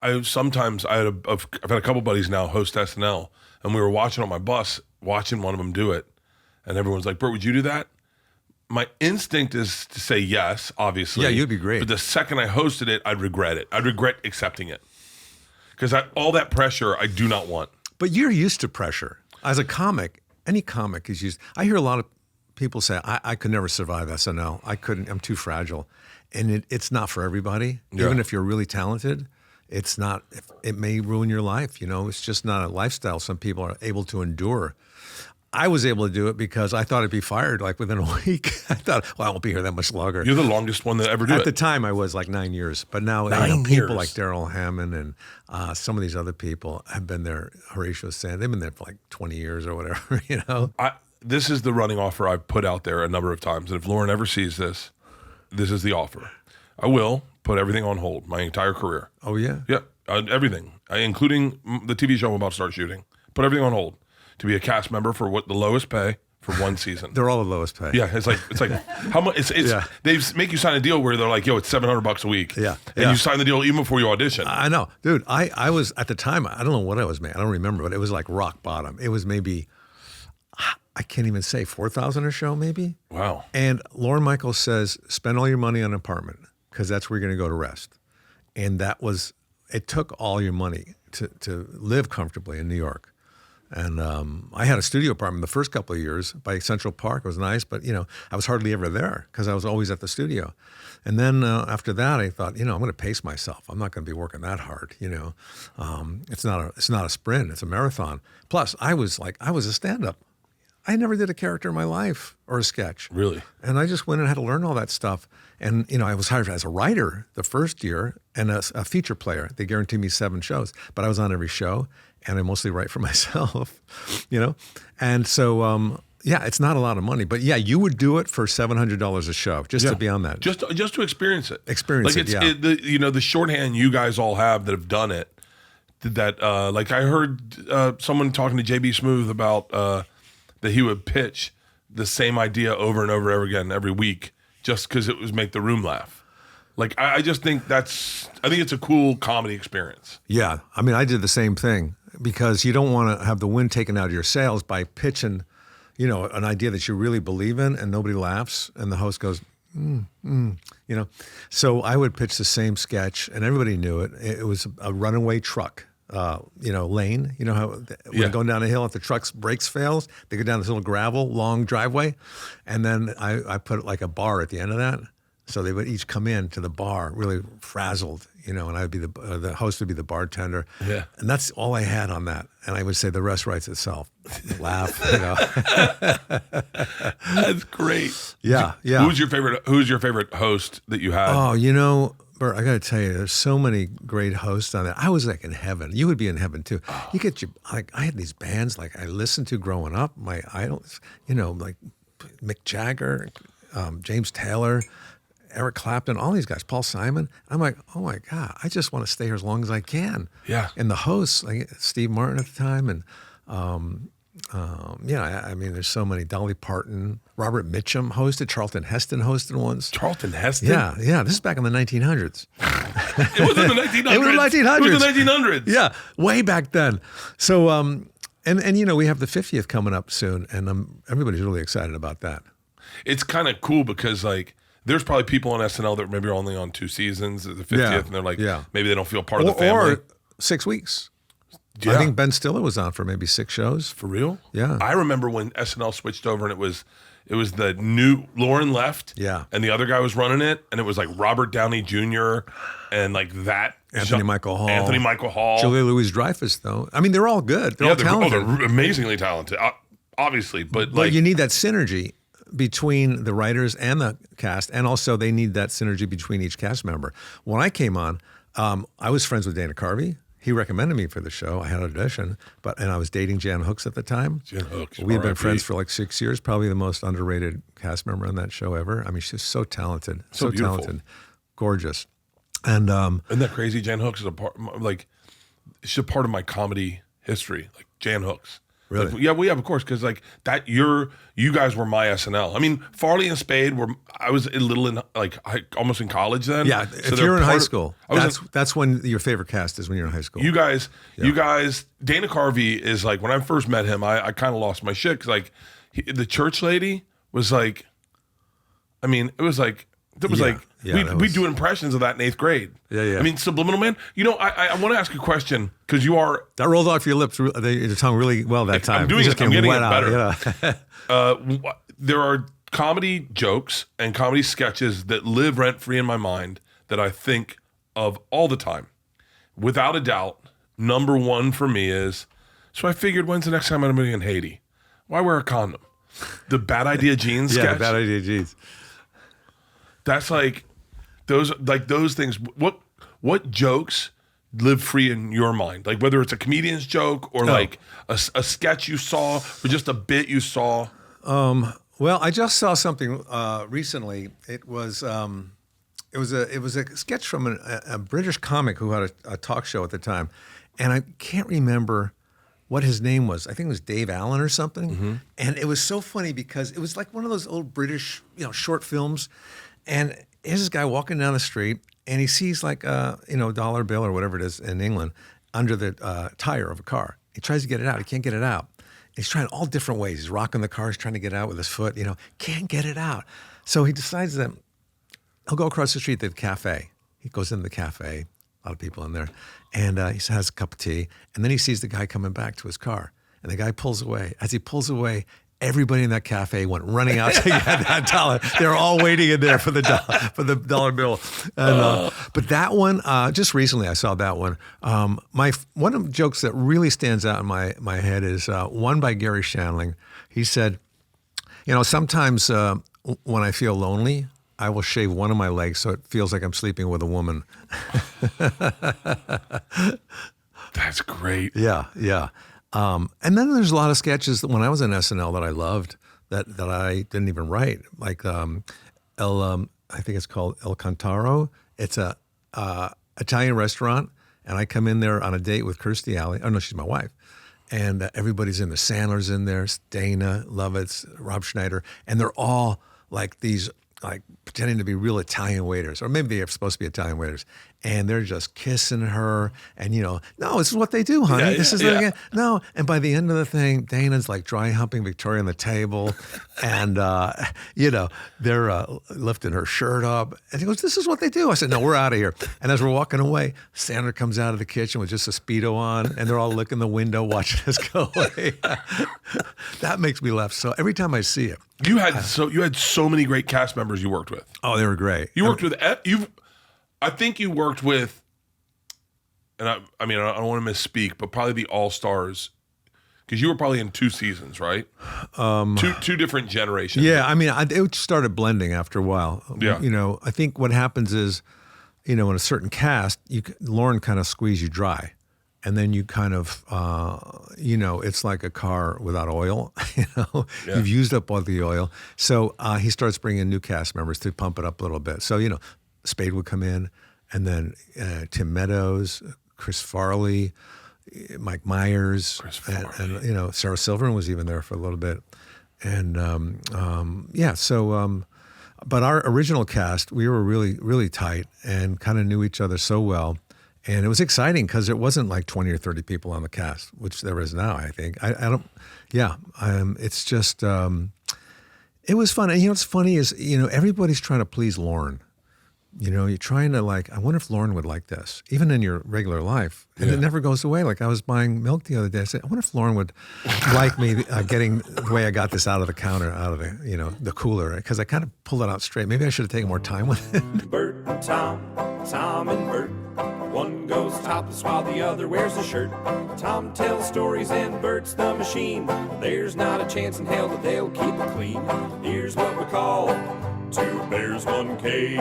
I've had a couple buddies now host SNL, and we were watching on my bus, watching one of them do it, and everyone's like, "Bert, would you do that?" My instinct is to say yes, obviously. Yeah, you'd be great. But the second I hosted it, I'd regret it. I'd regret accepting it because all that pressure I do not want. But you're used to pressure. As a comic, any comic is used. I hear a lot of people say, I could never survive SNL. I couldn't. I'm too fragile. And it's not for everybody. Yeah. Even if you're really talented, it's not. It may ruin your life. It's just not a lifestyle some people are able to endure. I was able to do it because I thought I'd be fired like within a week. I thought, well, I won't be here that much longer. You're the longest one that ever did it. At the time, I was like 9 years. But now people like Daryl Hammond and some of these other people have been there. Horatio Sands, they've been there for like 20 years or whatever, This is the running offer I've put out there a number of times. And if Lauren ever sees this, this is the offer. I will put everything on hold, my entire career. Oh, yeah? Yeah, everything, including the TV show I'm about to start shooting. Put everything on hold to be a cast member for what the lowest pay for one season. They're all the lowest pay. Yeah, it's like how much? They make you sign a deal where they're like, "Yo, it's $700 a week." Yeah, and you sign the deal even before you audition. I know, dude. I was at the time. I don't know what I was making. I don't remember, but it was like rock bottom. It was maybe I can't even say 4,000 a show, maybe. Wow. And Lorne Michaels says, "Spend all your money on an apartment because that's where you're going to go to rest." And it took all your money to live comfortably in New York. And I had a studio apartment the first couple of years by Central Park. It was nice, but, I was hardly ever there because I was always at the studio. And then after that, I thought, I'm going to pace myself. I'm not going to be working that hard, It's not a sprint. It's a marathon. Plus, I was a stand-up. I never did a character in my life or a sketch. Really? And I just went and had to learn all that stuff. And, I was hired as a writer the first year and a feature player. They guaranteed me 7 shows, but I was on every show. And I mostly write for myself, And so, it's not a lot of money. But, yeah, you would do it for $700 a show just to be on that. Just to experience it. The shorthand you guys all have that have done it, that, I heard someone talking to J.B. Smoove about that he would pitch the same idea over and over again every week just because it was make the room laugh. I just think I think it's a cool comedy experience. Yeah. I mean, I did the same thing because you don't want to have the wind taken out of your sails by pitching, an idea that you really believe in and nobody laughs and the host goes, So I would pitch the same sketch and everybody knew it. It was a runaway truck. Lane, how when going down a hill, if the truck's brakes fails, they go down this little gravel, long driveway. And then I put like a bar at the end of that. So they would each come in to the bar really frazzled, and I'd be the host would be the bartender. Yeah. And that's all I had on that. And I would say the rest writes itself. Laugh, That's great. Yeah. Who's your favorite host that you had? Oh, Bert, I got to tell you, there's so many great hosts on that. I was like in heaven. You would be in heaven too. Oh. You get I had these bands I listened to growing up. My idols, like Mick Jagger, James Taylor, Eric Clapton, all these guys, Paul Simon. I'm like, oh my God, I just want to stay here as long as I can. Yeah. And the hosts, like Steve Martin at the time, and I mean, there's so many. Dolly Parton, Robert Mitchum hosted. Charlton Heston hosted once. Charlton Heston? Yeah. This is back in the 1900s. It was in the 1900s. It was the 1900s. It was the 1900s. Yeah, way back then. So, and we have the 50th coming up soon, and everybody's really excited about that. It's kind of cool because there's probably people on SNL that maybe are only on 2 seasons at the 50th, and they're like, maybe they don't feel part of the family. Or 6 weeks. Yeah. I think Ben Stiller was on for maybe 6 shows. For real? Yeah. I remember when SNL switched over and it was the new Lauren left. Yeah. And the other guy was running it, and it was like Robert Downey Jr. and like that. Anthony Michael Hall. Julia Louis-Dreyfus, though. I mean, they're all good. They're all talented. They're amazingly talented, obviously. But you need that synergy between the writers and the cast, and also they need that synergy between each cast member. When I came on, I was friends with Dana Carvey. He recommended me for the show. I had an audition, and I was dating Jan Hooks at the time. Jan Hooks. We'd been friends for like 6 years, probably the most underrated cast member on that show ever. I mean, she's so talented. So talented. Gorgeous. And isn't that crazy? Jan Hooks is she's a part of my comedy history. Like Jan Hooks. Really? Like, yeah, well, yeah, of course, because like that, you guys were my SNL. I mean, Farley and Spade were. I was a little in like almost in college then. Yeah, so if you're in high of- school, I was that's when your favorite cast is when you're in high school. You guys, Dana Carvey is like, when I first met him, I kind of lost my shit because like the church lady was like, I mean, it was like, we do impressions of that in 8th grade. Yeah. I mean, Subliminal Man. You know, I want to ask a question because you are. That rolled off your lips, your tongue really well that time. I'm doing You it. just I'm came getting wet it out, better. yeah. There are comedy jokes and comedy sketches that live rent free in my mind that I think of all the time. Without a doubt, number one for me is, so I figured, when's the next time I'm going to be in Haiti? Why wear a condom? The Bad Idea Jeans sketch. Yeah, Bad Idea Jeans. That's like those things. What jokes live free in your mind? Like whether it's a comedian's joke or like a sketch you saw or just a bit you saw. Well, I just saw something recently. It was a sketch from a British comic who had a talk show at the time, and I can't remember what his name was. I think it was Dave Allen or something. Mm-hmm. And it was so funny because it was like one of those old British, short films. And here's this guy walking down the street, and he sees like a dollar bill or whatever it is in England under the tire of a car. He tries to get it out. He can't get it out. He's trying all different ways. He's rocking the car. He's trying to get it out with his foot. Can't get it out. So he decides that he'll go across the street to the cafe. He goes into the cafe. A lot of people in there. And he has a cup of tea. And then he sees the guy coming back to his car. And the guy pulls away. As he pulls away, everybody in that cafe went running out to get that dollar. They were all waiting in there for the dollar bill. And, but that one, just recently I saw that one. One of the jokes that really stands out in my head is one by Gary Shandling. He said, sometimes when I feel lonely, I will shave one of my legs so it feels like I'm sleeping with a woman. That's great. Yeah. And then there's a lot of sketches that when I was in SNL that I loved that I didn't even write. Like I think it's called El Cantaro. It's a Italian restaurant, and I come in there on a date with Kirstie Alley. Oh no, she's my wife. And everybody's in there. Sandler's in there, Dana Lovitz, Rob Schneider, and they're all like these, like pretending to be real Italian waiters, or maybe they're supposed to be Italian waiters, and they're just kissing her, and no, this is what they do, honey. This is no. And by the end of the thing, Dana's like dry humping Victoria on the table, and they're lifting her shirt up, and he goes, "This is what they do." I said, "No, we're out of here." And as we're walking away, Sandler comes out of the kitchen with just a Speedo on, and they're all looking the window, watching us go away. That makes me laugh. So every time I see it. You had so many great cast members you worked with. Oh, they were great. You worked with I think you worked with, and I mean I don't want to misspeak, but probably the All Stars, because you were probably in 2 seasons, right? Two different generations. Yeah, I mean it started blending after a while. Yeah. I think what happens is, in a certain cast, Lauren kind of squeeze you dry. And then you kind of, it's like a car without oil. You've used up all the oil. So he starts bringing new cast members to pump it up a little bit. So, Spade would come in, and then Tim Meadows, Chris Farley, Mike Myers, and Sarah Silverman was even there for a little bit. And but our original cast, we were really, really tight and kind of knew each other so well. And it was exciting because it wasn't like 20 or 30 people on the cast, which there is now, I think. It's just, it was fun. And what's funny is, everybody's trying to please Lauren. You're trying to I wonder if Lauren would like this, even in your regular life. And it never goes away. Like I was buying milk the other day. I said, I wonder if Lauren would like me getting the way I got this out of the counter, out of the, the cooler, because I kind of pulled it out straight. Maybe I should have taken more time with it. Bert and Tom, Tom and Bert. One goes topless while the other wears a shirt. Tom tells stories and Bert's the machine. There's not a chance in hell that they'll keep it clean. Here's what we call 2 bears, 1 cave.